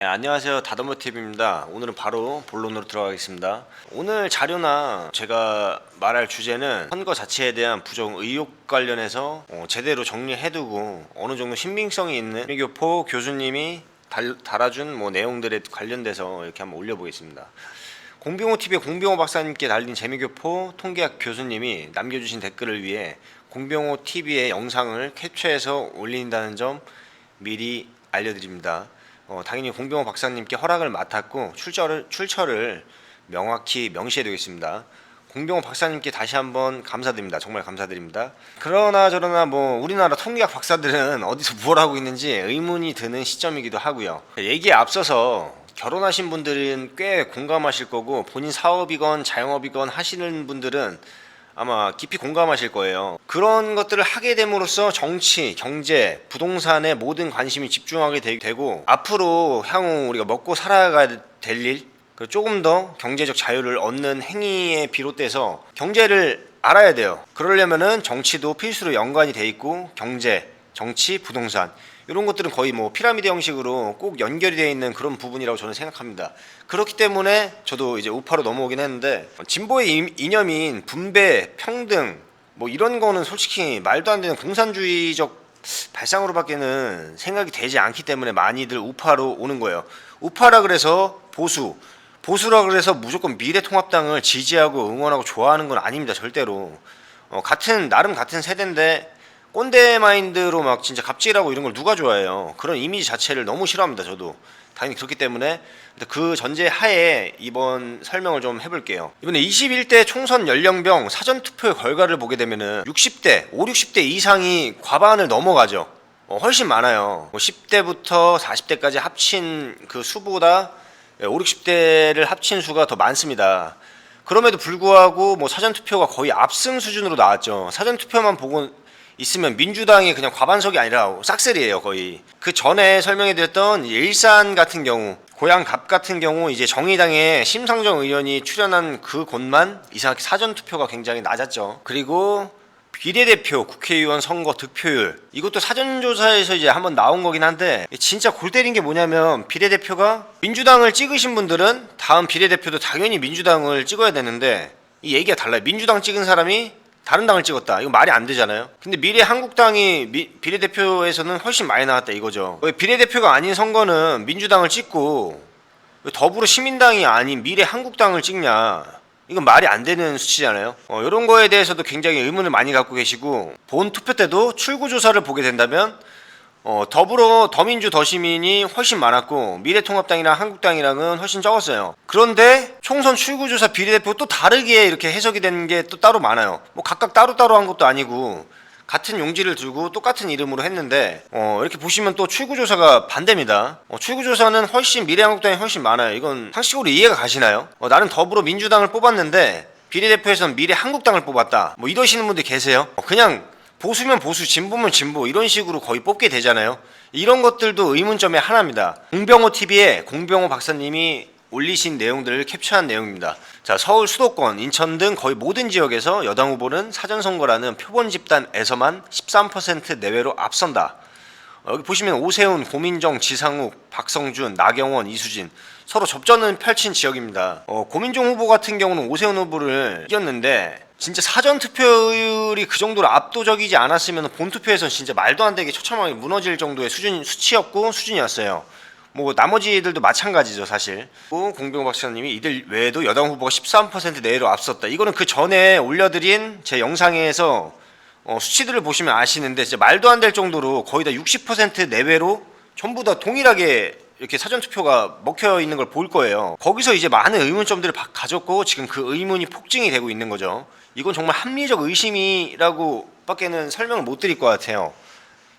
네, 안녕하세요. 다더머TV입니다. 오늘은 바로 본론으로 들어가겠습니다. 오늘 자료나 제가 말할 주제는 선거 자체에 대한 부정 의혹 관련해서 제대로 정리해두고 어느 정도 신빙성이 있는 재미교포 교수님이 달아준 내용들에 관련돼서 이렇게 한번 올려보겠습니다. 공병호TV의 공병호 박사님께 달린 재미교포 통계학 교수님이 남겨주신 댓글을 위해 공병호TV의 영상을 캡처해서 올린다는 점 미리 알려드립니다. 당연히 공병호 박사님께 허락을 맡았고 출처를 명확히 명시해두겠습니다. 공병호 박사님께 다시 한번 감사드립니다. 정말 감사드립니다. 그러나 저러나 우리나라 통계학 박사들은 어디서 뭘 하고 있는지 의문이 드는 시점이기도 하고요. 얘기에 앞서서 결혼하신 분들은 꽤 공감하실 거고, 본인 사업이건 자영업이건 하시는 분들은 아마 깊이 공감하실 거예요. 그런 것들을 하게 됨으로써 정치, 경제, 부동산에 모든 관심이 집중하게 되고, 앞으로 향후 우리가 먹고 살아가야 될 일, 조금 더 경제적 자유를 얻는 행위에 비롯돼서 경제를 알아야 돼요. 그러려면은 정치도 필수로 연관이 돼 있고, 경제, 정치, 부동산 이런 것들은 거의 피라미드 형식으로 꼭 연결이 되어 있는 그런 부분이라고 저는 생각합니다. 그렇기 때문에 저도 이제 우파로 넘어오긴 했는데, 진보의 이념인 분배, 평등 이런 거는 솔직히 말도 안 되는 공산주의적 발상으로밖에는 생각이 되지 않기 때문에 많이들 우파로 오는 거예요. 우파라 그래서 보수라 그래서 무조건 미래통합당을 지지하고 응원하고 좋아하는 건 아닙니다. 절대로. 나름 같은 세대인데 꼰대 마인드로 막 진짜 갑질하고 이런 걸 누가 좋아해요. 그런 이미지 자체를 너무 싫어합니다. 저도 당연히 그렇기 때문에. 그 전제 하에 이번 설명을 좀 해볼게요. 이번에 21대 총선 연령별 사전투표 결과를 보게 되면은 60대 이상이 과반을 넘어가죠. 훨씬 많아요. 10대부터 40대까지 합친 그 수보다 5, 60대를 합친 수가 더 많습니다. 그럼에도 불구하고 사전투표가 거의 압승 수준으로 나왔죠. 사전투표만 보고 있으면 민주당이 그냥 과반석이 아니라 싹쓸이에요. 거의. 그 전에 설명해드렸던 일산 같은 경우, 고양 갑 같은 경우 이제 정의당의 심상정 의원이 출연한 그 곳만 이상하게 사전투표가 굉장히 낮았죠. 그리고 비례대표 국회의원 선거 득표율, 이것도 사전조사에서 이제 한번 나온 거긴 한데, 진짜 골 때린 게 뭐냐면, 비례대표가 민주당을 찍으신 분들은 다음 비례대표도 당연히 민주당을 찍어야 되는데, 이 얘기가 달라요. 민주당 찍은 사람이 다른 당을 찍었다. 이거 말이 안 되잖아요. 근데 미래한국당이 비례대표에서는 훨씬 많이 나왔다 이거죠. 왜 비례대표가 아닌 선거는 민주당을 찍고 왜 더불어시민당이 아닌 미래한국당을 찍냐. 이건 말이 안 되는 수치잖아요. 이런 거에 대해서도 굉장히 의문을 많이 갖고 계시고, 본 투표 때도 출구조사를 보게 된다면 더민주 더시민이 훨씬 많았고 미래통합당이랑 한국당이랑은 훨씬 적었어요. 그런데 총선 출구조사 비례대표 또 다르게 이렇게 해석이 되는 게 또 따로 많아요. 각각 따로따로 한 것도 아니고 같은 용지를 들고 똑같은 이름으로 했는데, 이렇게 보시면 또 출구조사가 반대입니다. 출구조사는 미래한국당이 훨씬 많아요. 이건 상식으로 이해가 가시나요? 나는 더불어민주당을 뽑았는데 비례대표에서는 미래한국당을 뽑았다, 이러시는 분들 계세요. 그냥 보수면 보수, 진보면 진보, 이런 식으로 거의 뽑게 되잖아요. 이런 것들도 의문점의 하나입니다. 공병호TV에 공병호 박사님이 올리신 내용들을 캡처한 내용입니다. 자, 서울 수도권, 인천 등 거의 모든 지역에서 여당 후보는 사전선거라는 표본 집단에서만 13% 내외로 앞선다. 여기 보시면 오세훈, 고민정, 지상욱, 박성준, 나경원, 이수진 서로 접전을 펼친 지역입니다. 고민정 후보 같은 경우는 오세훈 후보를 이겼는데, 진짜 사전투표율이 그 정도로 압도적이지 않았으면 본투표에서는 진짜 말도 안 되게 처참하게 무너질 정도의 수준이었어요. 나머지 애들도 마찬가지죠, 사실. 공병호 박사님이 이들 외에도 여당 후보가 13% 내외로 앞섰다. 이거는 그 전에 올려드린 제 영상에서 수치들을 보시면 아시는데, 진짜 말도 안 될 정도로 거의 다 60% 내외로 전부 다 동일하게 이렇게 사전투표가 먹혀 있는 걸 볼 거예요. 거기서 이제 많은 의문점들을 가졌고, 지금 그 의문이 폭증이 되고 있는 거죠. 이건 정말 합리적 의심이라고 밖에는 설명을 못 드릴 것 같아요.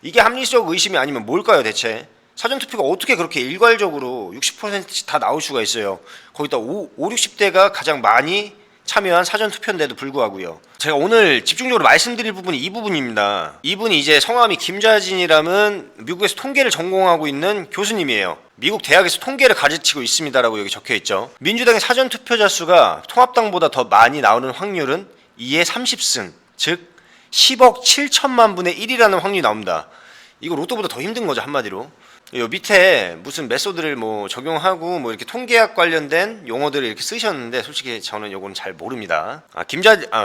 이게 합리적 의심이 아니면 뭘까요, 대체? 사전투표가 어떻게 그렇게 일괄적으로 60%씩 다 나올 수가 있어요. 거기다 5, 60대가 가장 많이 참여한 사전투표인데도 불구하고요. 제가 오늘 집중적으로 말씀드릴 부분이 이 부분입니다. 이분이 이제 성함이 김좌진이라는 미국에서 통계를 전공하고 있는 교수님이에요. 미국 대학에서 통계를 가르치고 있습니다라고 여기 적혀있죠. 민주당의 사전투표자 수가 통합당보다 더 많이 나오는 확률은 2의 30승, 즉 10억 7천만 분의 1이라는 확률이 나옵니다. 이거 로또보다 더 힘든 거죠, 한마디로. 요 밑에 무슨 메소드를 뭐 적용하고 뭐 이렇게 통계학 관련된 용어들을 이렇게 쓰셨는데 솔직히 저는 요거는 잘 모릅니다.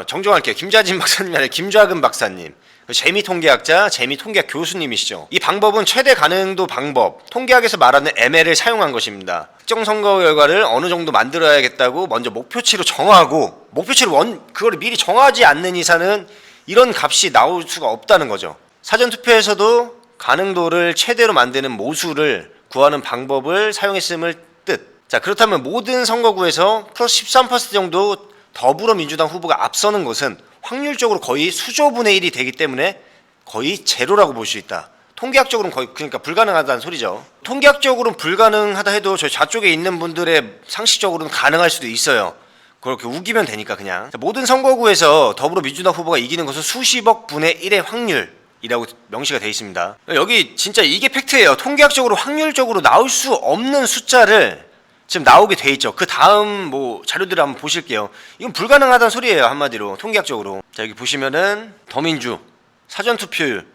정정할게요. 김자진 박사님이 아니라 김좌근 박사님. 재미통계학자, 재미통계학 교수님이시죠. 이 방법은 최대 가능도 방법, 통계학에서 말하는 ML을 사용한 것입니다. 특정 선거 결과를 어느 정도 만들어야겠다고 먼저 목표치로 정하고, 그걸 미리 정하지 않는 이상은 이런 값이 나올 수가 없다는 거죠. 사전투표에서도 가능도를 최대로 만드는 모수를 구하는 방법을 사용했음을 뜻. 자, 그렇다면 모든 선거구에서 플러스 13% 정도 더불어민주당 후보가 앞서는 것은 확률적으로 거의 수조분의 1이 되기 때문에 거의 제로라고 볼 수 있다. 통계학적으로는 거의 그러니까 불가능하다는 소리죠. 통계학적으로는 불가능하다 해도 저희 좌쪽에 있는 분들의 상식적으로는 가능할 수도 있어요. 그렇게 우기면 되니까 그냥. 자, 모든 선거구에서 더불어민주당 후보가 이기는 것은 수십억 분의 1의 확률이라고 명시가 되어 있습니다. 여기 진짜 이게 팩트예요. 통계학적으로 확률적으로 나올 수 없는 숫자를 지금 나오게 돼 있죠. 그 다음 뭐 자료들을 한번 보실게요. 이건 불가능하다는 소리예요. 한마디로 통계학적으로. 자, 여기 보시면은 더민주 사전투표율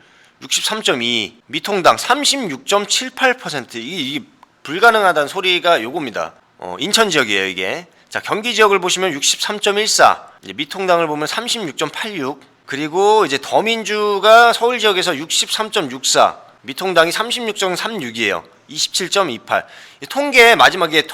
63.2, 미통당 36.78%. 이게 불가능하다는 소리가 요겁니다. 인천 지역이에요 이게. 자, 경기 지역을 보시면 63.14, 이제 미통당을 보면 36.86, 그리고 이제 더민주가 서울 지역에서 63.64, 미통당이 36.36이에요. 27.28. 통계 마지막에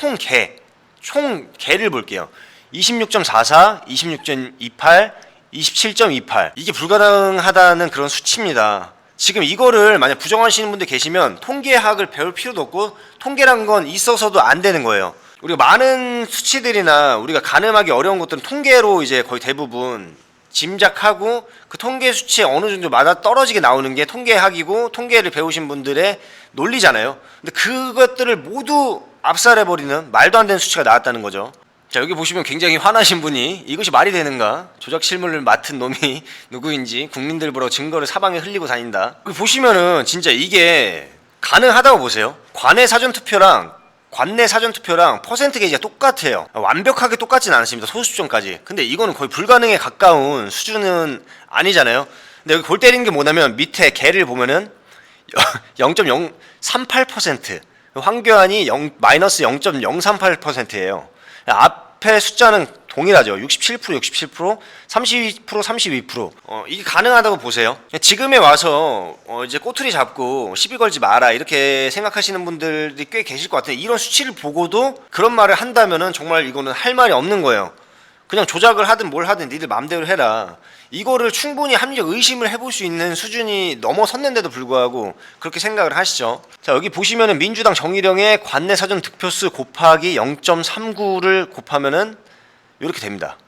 총개를 볼게요. 26.44, 26.28, 27.28. 이게 불가능하다는 그런 수치입니다. 지금 이거를 만약 부정하시는 분들 계시면 통계학을 배울 필요도 없고 통계란 건 있어서도 안 되는 거예요. 우리가 많은 수치들이나 우리가 가늠하기 어려운 것들은 통계로 이제 거의 대부분 짐작하고 그 통계 수치에 어느 정도 맞아 떨어지게 나오는 게 통계학이고 통계를 배우신 분들의 논리잖아요. 근데 그것들을 모두 압살해버리는 말도 안 되는 수치가 나왔다는 거죠. 자, 여기 보시면 굉장히 화나신 분이 이것이 말이 되는가? 조작 실무를 맡은 놈이 누구인지 국민들 보러 증거를 사방에 흘리고 다닌다. 여기 보시면은 진짜 이게 가능하다고 보세요. 관내 사전투표랑 퍼센트 게이지가 똑같아요. 완벽하게 똑같진 않습니다. 소수점까지. 근데 이거는 거의 불가능에 가까운 수준은 아니잖아요. 근데 여기 골 때리는 게 뭐냐면 밑에 개를 보면은 0.038%, 황교안이 마이너스 0.038%예요. 앞에 숫자는 동일하죠. 67%, 32%. 이게 가능하다고 보세요. 지금에 와서 이제 꼬투리 잡고 시비 걸지 마라 이렇게 생각하시는 분들이 꽤 계실 것 같아요. 이런 수치를 보고도 그런 말을 한다면은 정말 이거는 할 말이 없는 거예요. 그냥 조작을 하든 뭘 하든 니들 마음대로 해라. 이거를 충분히 합리적 의심을 해볼 수 있는 수준이 넘어섰는데도 불구하고 그렇게 생각을 하시죠. 자, 여기 보시면은 민주당 정의령의 관내 사전 득표수 곱하기 0.39를 곱하면은 이렇게 됩니다.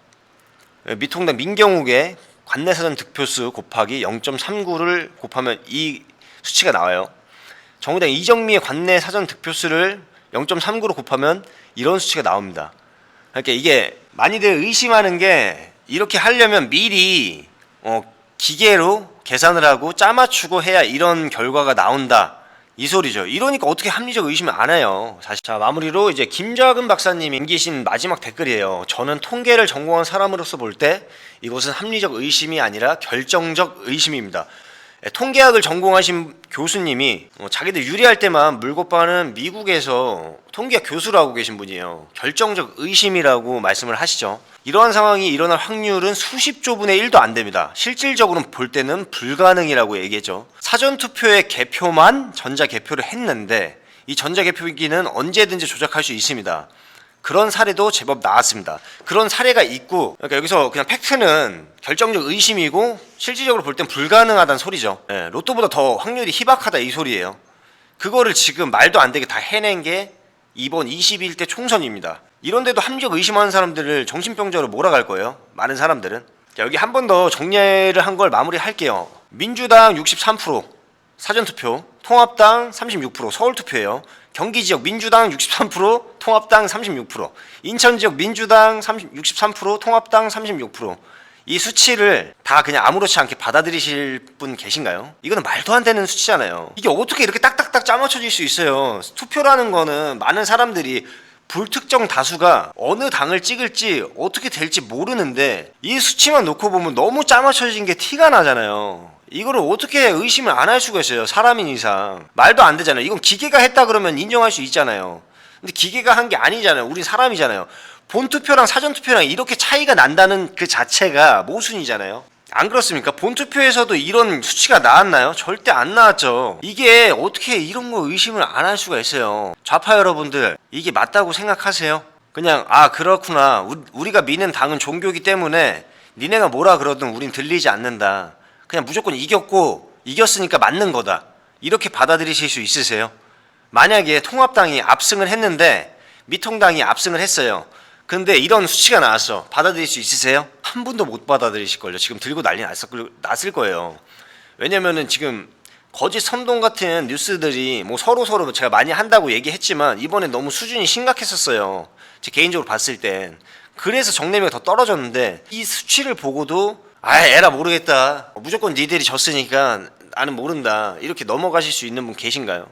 미통당 민경욱의 관내 사전 득표수 곱하기 0.39를 곱하면 이 수치가 나와요. 정의당 이정미의 관내 사전 득표수를 0.39로 곱하면 이런 수치가 나옵니다. 그러니까 이게 많이들 의심하는 게 이렇게 하려면 미리 기계로 계산을 하고 짜맞추고 해야 이런 결과가 나온다 이 소리죠. 이러니까 어떻게 합리적 의심을 안 해요 사실. 자, 마무리로 이제 김좌근 박사님이 남기신 마지막 댓글이에요. 저는 통계를 전공한 사람으로서 볼 때 이것은 합리적 의심이 아니라 결정적 의심입니다. 통계학을 전공하신 교수님이 자기들 유리할 때만 물고 빠는 미국에서 통계학 교수를 하고 계신 분이에요. 결정적 의심이라고 말씀을 하시죠. 이러한 상황이 일어날 확률은 수십조분의 1도 안 됩니다. 실질적으로 볼 때는 불가능이라고 얘기했죠. 사전투표의 개표만 전자개표를 했는데 이 전자개표기는 언제든지 조작할 수 있습니다. 그런 사례도 제법 나왔습니다. 그런 사례가 있고, 그러니까 여기서 그냥 팩트는 결정적 의심이고 실질적으로 볼 땐 불가능하다는 소리죠. 로또보다 더 확률이 희박하다 이 소리예요. 그거를 지금 말도 안 되게 다 해낸 게 이번 22대 총선입니다. 이런데도 합리적 의심하는 사람들을 정신병자로 몰아갈 거예요. 많은 사람들은. 자, 여기 한 번 더 정리를 한 걸 마무리할게요. 민주당 63%, 사전투표, 통합당 36%, 서울투표예요. 경기지역 민주당 63%, 통합당 36%, 인천지역 민주당 63%, 통합당 36%. 이 수치를 다 그냥 아무렇지 않게 받아들이실 분 계신가요? 이거는 말도 안 되는 수치잖아요. 이게 어떻게 이렇게 딱딱딱 짜맞춰질 수 있어요? 투표라는 거는 많은 사람들이 불특정 다수가 어느 당을 찍을지 어떻게 될지 모르는데 이 수치만 놓고 보면 너무 짜맞춰진 게 티가 나잖아요. 이거를 어떻게 의심을 안 할 수가 있어요? 사람인 이상 말도 안 되잖아요. 이건 기계가 했다 그러면 인정할 수 있잖아요. 근데 기계가 한 게 아니잖아요. 우린 사람이잖아요. 본투표랑 사전투표랑 이렇게 차이가 난다는 그 자체가 모순이잖아요. 안 그렇습니까? 본투표에서도 이런 수치가 나왔나요? 절대 안 나왔죠. 이게 어떻게 이런 거 의심을 안 할 수가 있어요. 좌파 여러분들, 이게 맞다고 생각하세요? 그냥 그렇구나. 우리가 미는 당은 종교이기 때문에 니네가 뭐라 그러든 우린 들리지 않는다. 그냥 무조건 이겼으니까 맞는 거다. 이렇게 받아들이실 수 있으세요? 만약에 통합당이 압승을 했는데 미통당이 압승을 했어요. 근데 이런 수치가 나왔어. 받아들일 수 있으세요? 한 분도 못 받아들이실걸요. 지금 들고 난리 났을 거예요. 왜냐면은 지금 거짓 선동 같은 뉴스들이 뭐 서로 제가 많이 한다고 얘기했지만 이번에 너무 수준이 심각했었어요. 제 개인적으로 봤을 땐. 그래서 정내미가 더 떨어졌는데 이 수치를 보고도 에라 모르겠다. 무조건 니들이 졌으니까 나는 모른다. 이렇게 넘어가실 수 있는 분 계신가요?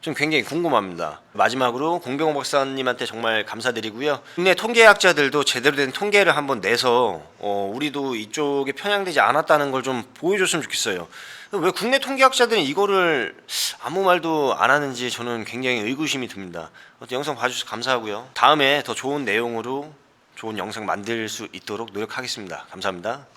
좀 굉장히 궁금합니다. 마지막으로 공병호 박사님한테 정말 감사드리고요. 국내 통계학자들도 제대로 된 통계를 한번 내서 우리도 이쪽에 편향되지 않았다는 걸 좀 보여줬으면 좋겠어요. 왜 국내 통계학자들은 이거를 아무 말도 안 하는지 저는 굉장히 의구심이 듭니다. 영상 봐주셔서 감사하고요. 다음에 더 좋은 내용으로 좋은 영상 만들 수 있도록 노력하겠습니다. 감사합니다.